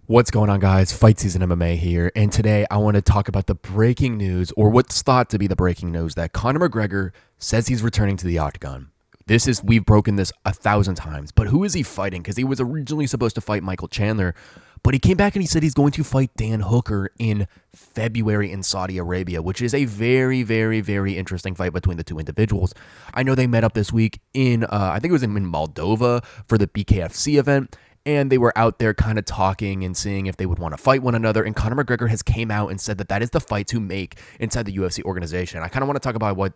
What's going on, guys? Fight Season MMA here, and today I want to talk about the breaking news, or what's thought to be the breaking news, that Conor McGregor says he's returning to the octagon. We've broken this 1,000 times, but who is he fighting? Because he was originally supposed to fight Michael Chandler, but he came back and he said he's going to fight Dan Hooker in February in Saudi Arabia, which is a very, very, very interesting fight between the two individuals. I know they met up this week in, I think it was in Moldova for the BKFC event. And they were out there kind of talking and seeing if they would want to fight one another. And Conor McGregor has came out and said that that is the fight to make inside the UFC organization. I kind of want to talk about why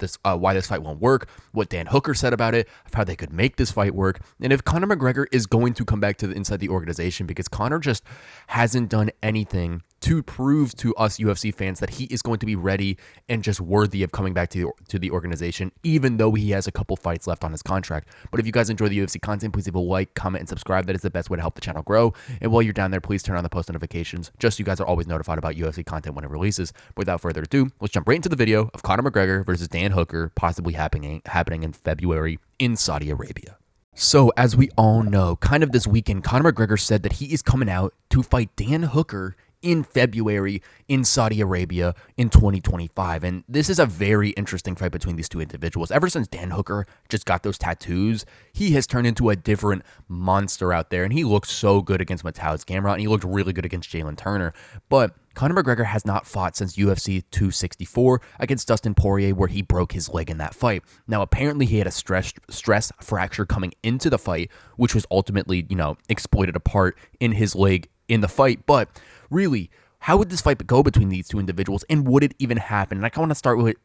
this fight won't work, what Dan Hooker said about it, how they could make this fight work, and if Conor McGregor is going to come back to inside the organization, because Conor just hasn't done anything to prove to us UFC fans that he is going to be ready and just worthy of coming back to the organization, even though he has a couple fights left on his contract. But if you guys enjoy the UFC content, please leave a like, comment, and subscribe. That is the best way to help the channel grow. And while you're down there, please turn on the post notifications, just so you guys are always notified about UFC content when it releases. But without further ado, let's jump right into the video of Conor McGregor versus Dan Hooker, possibly happening in February in Saudi Arabia. So, as we all know, kind of this weekend, Conor McGregor said that he is coming out to fight Dan Hooker in February in Saudi Arabia in 2025. And this is a very interesting fight between these two individuals. Ever since Dan Hooker just got those tattoos, he has turned into a different monster out there. And he looked so good against Mateusz Gamrot, and he looked really good against Jalen Turner. But Conor McGregor has not fought since UFC 264 against Dustin Poirier, where he broke his leg in that fight. Now, apparently he had a stress fracture coming into the fight, which was ultimately, exploited apart in his leg in the fight. But really, how would this fight go between these two individuals, and would it even happen? And I kind of want to start with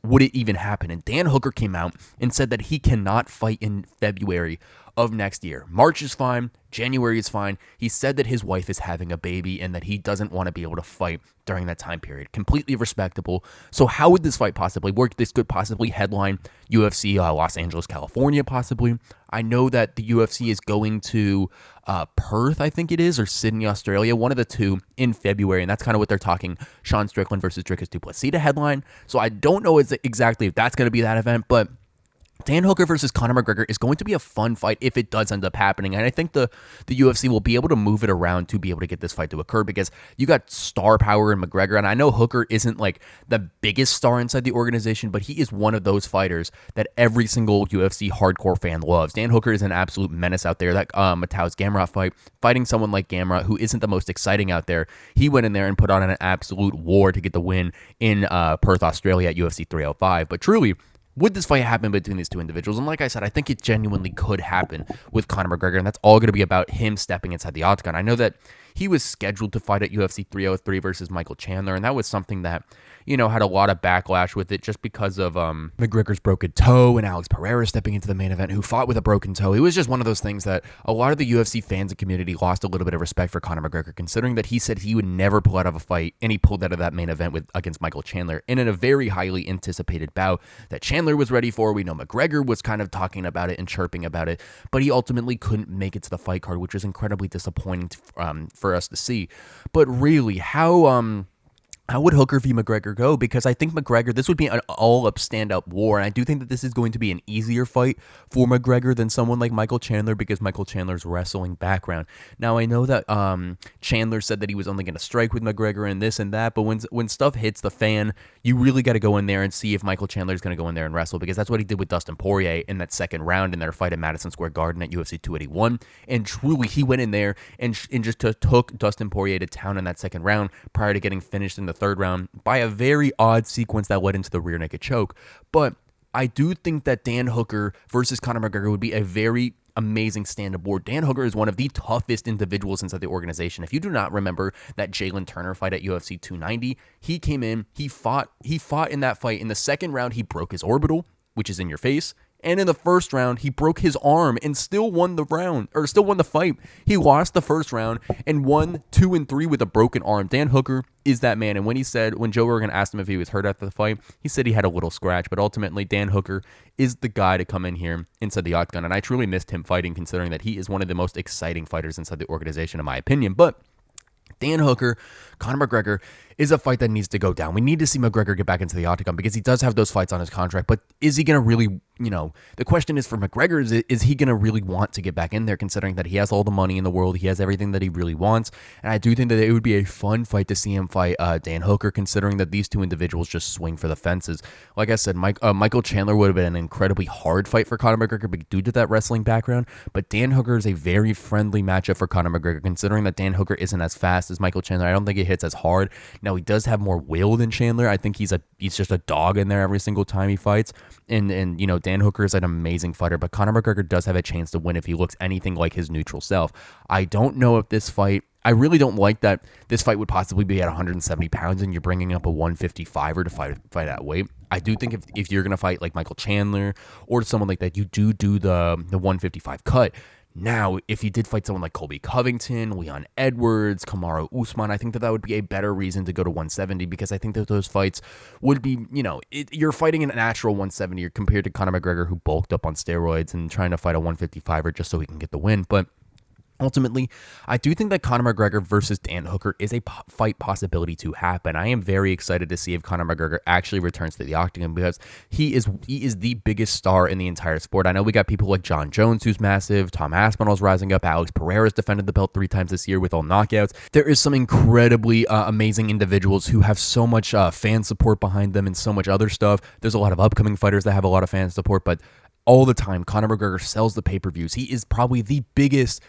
would it even happen? And Dan Hooker came out and said that he cannot fight in February of next year. March is fine. January is fine. He said that his wife is having a baby and that he doesn't want to be able to fight during that time period. Completely respectable. So how would this fight possibly work? This could possibly headline UFC Los Angeles, California, possibly. I know that the UFC is going to Perth, I think it is, or Sydney, Australia, one of the two in February, and that's kind of what they're talking. Sean Strickland versus Dricus du Plessis to headline. So I don't know exactly if that's going to be that event, but Dan Hooker versus Conor McGregor is going to be a fun fight if it does end up happening. And I think the UFC will be able to move it around to be able to get this fight to occur, because you got star power in McGregor. And I know Hooker isn't like the biggest star inside the organization, but he is one of those fighters that every single UFC hardcore fan loves. Dan Hooker is an absolute menace out there. That Mateusz Gamrot fight, fighting someone like Gamrot, who isn't the most exciting out there, he went in there and put on an absolute war to get the win in Perth, Australia at UFC 305. But truly, would this fight happen between these two individuals? And like I said, I think it genuinely could happen with Conor McGregor, and that's all going to be about him stepping inside the octagon. I know that he was scheduled to fight at UFC 303 versus Michael Chandler, and that was something that, had a lot of backlash with it just because of McGregor's broken toe and Alex Pereira stepping into the main event, who fought with a broken toe. It was just one of those things that a lot of the UFC fans and community lost a little bit of respect for Conor McGregor, considering that he said he would never pull out of a fight, and he pulled out of that main event against Michael Chandler, and in a very highly anticipated bout that Chandler was ready for. We know McGregor was kind of talking about it and chirping about it, but he ultimately couldn't make it to the fight card, which was incredibly disappointing for us to see. But really, how would Hooker v. McGregor go? Because I think this would be an all-up stand-up war, and I do think that this is going to be an easier fight for McGregor than someone like Michael Chandler, because Michael Chandler's wrestling background. Now, I know that Chandler said that he was only going to strike with McGregor and this and that, but when stuff hits the fan, you really got to go in there and see if Michael Chandler's going to go in there and wrestle, because that's what he did with Dustin Poirier in that second round in their fight at Madison Square Garden at UFC 281, and truly, he went in there and just took Dustin Poirier to town in that second round prior to getting finished in the third round by a very odd sequence that led into the rear naked choke. But I do think that Dan Hooker versus Conor McGregor would be a very amazing stand-up war. Dan Hooker is one of the toughest individuals inside the organization. If you do not remember that Jalen Turner fight at UFC 290, he came in, he fought in that fight. In the second round, he broke his orbital, which is in your face. And in the first round, he broke his arm and still won the fight. He lost the first round and won 2 and 3 with a broken arm. Dan Hooker is that man. And when Joe Rogan asked him if he was hurt after the fight, he said he had a little scratch. But ultimately, Dan Hooker is the guy to come in here inside the octagon. And I truly missed him fighting, considering that he is one of the most exciting fighters inside the organization, in my opinion. But Dan Hooker, Conor McGregor is a fight that needs to go down. We need to see McGregor get back into the octagon because he does have those fights on his contract. But is he going to really, the question is for McGregor, is he going to really want to get back in there considering that he has all the money in the world? He has everything that he really wants. And I do think that it would be a fun fight to see him fight Dan Hooker, considering that these two individuals just swing for the fences. Like I said, Michael Chandler would have been an incredibly hard fight for Conor McGregor due to that wrestling background. But Dan Hooker is a very friendly matchup for Conor McGregor, considering that Dan Hooker isn't as fast as Michael Chandler. I don't think it hits as hard. Now, he does have more will than Chandler. I think he's just a dog in there every single time he fights. And Dan Hooker is an amazing fighter, but Conor McGregor does have a chance to win if he looks anything like his neutral self. I don't know if this fight, I really don't like that this fight would possibly be at 170 pounds and you're bringing up a 155er to fight that weight. I do think if you're going to fight like Michael Chandler or someone like that, you do the 155 cut. Now, if he did fight someone like Colby Covington, Leon Edwards, Kamaru Usman, I think that would be a better reason to go to 170 because I think that those fights would be, you're fighting an natural 170 compared to Conor McGregor who bulked up on steroids and trying to fight a 155er just so he can get the win. But ultimately, I do think that Conor McGregor versus Dan Hooker is a fight possibility to happen. I am very excited to see if Conor McGregor actually returns to the octagon because he is the biggest star in the entire sport. I know we got people like John Jones, who's massive. Tom Aspinall's rising up. Alex Pereira's defended the belt 3 times this year with all knockouts. There is some incredibly amazing individuals who have so much fan support behind them and so much other stuff. There's a lot of upcoming fighters that have a lot of fan support, but all the time, Conor McGregor sells the pay-per-views. He is probably the biggest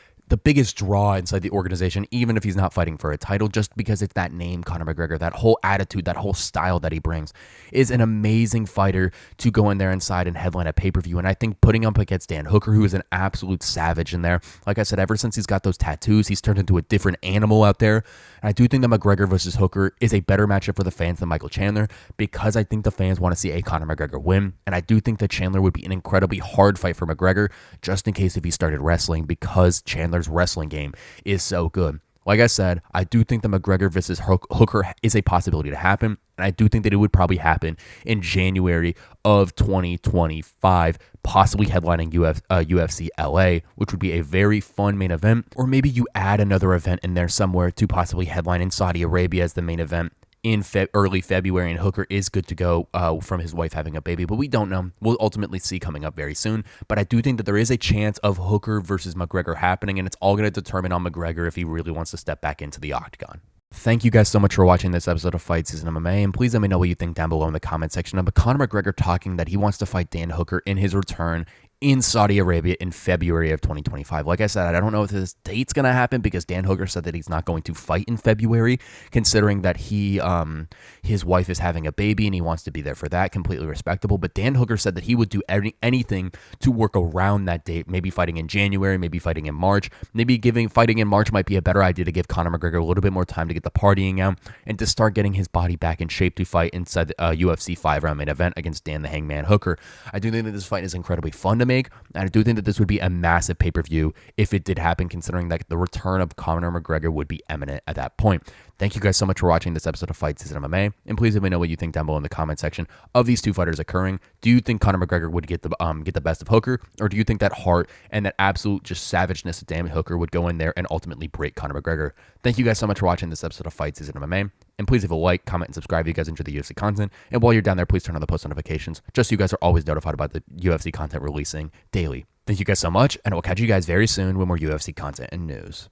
draw inside the organization, even if he's not fighting for a title, just because it's that name, Conor McGregor, that whole attitude, that whole style that he brings is an amazing fighter to go in there inside and headline a pay-per-view. And I think putting up against Dan Hooker, who is an absolute savage in there, like I said, ever since he's got those tattoos, he's turned into a different animal out there. And I do think that McGregor versus Hooker is a better matchup for the fans than Michael Chandler because I think the fans want to see a Conor McGregor win. And I do think that Chandler would be an incredibly hard fight for McGregor, just in case if he started wrestling, because Chandler's wrestling game is so good. Like I said, I do think the McGregor versus Hooker is a possibility to happen, and I do think that it would probably happen in January of 2025, possibly headlining UFC LA, which would be a very fun main event. Or maybe you add another event in there somewhere to possibly headline in Saudi Arabia as the main event in early February, and Hooker is good to go from his wife having a baby, but we don't know. We'll ultimately see coming up very soon, but I do think that there is a chance of Hooker versus McGregor happening, and it's all going to determine on McGregor if he really wants to step back into the octagon. Thank you guys so much for watching this episode of Fight Season MMA, and please let me know what you think down below in the comment section about Conor McGregor talking that he wants to fight Dan Hooker in his return in Saudi Arabia in February of 2025. Like I said, I don't know if this date's going to happen because Dan Hooker said that he's not going to fight in February, considering that his wife is having a baby and he wants to be there for that. Completely respectable. But Dan Hooker said that he would do anything to work around that date, maybe fighting in January, maybe fighting in March. Maybe fighting in March might be a better idea to give Conor McGregor a little bit more time to get the partying out and to start getting his body back in shape to fight inside the UFC 5-round main event against Dan the Hangman Hooker. I do think that this fight is incredibly fun to make, and I do think that this would be a massive pay-per-view if it did happen, considering that the return of Conor McGregor would be imminent at that point. Thank you guys so much for watching this episode of Fight Season MMA, and please let me know what you think down below in the comment section of these two fighters occurring. Do you think Conor McGregor would get the best of Hooker, or do you think that heart and that absolute just savageness of Dan Hooker would go in there and ultimately break Conor McGregor? Thank you guys so much for watching this episode of Fight Season MMA. And please leave a like, comment, and subscribe if you guys enjoy the UFC content. And while you're down there, please turn on the post notifications just so you guys are always notified about the UFC content releasing daily. Thank you guys so much, and I will catch you guys very soon with more UFC content and news.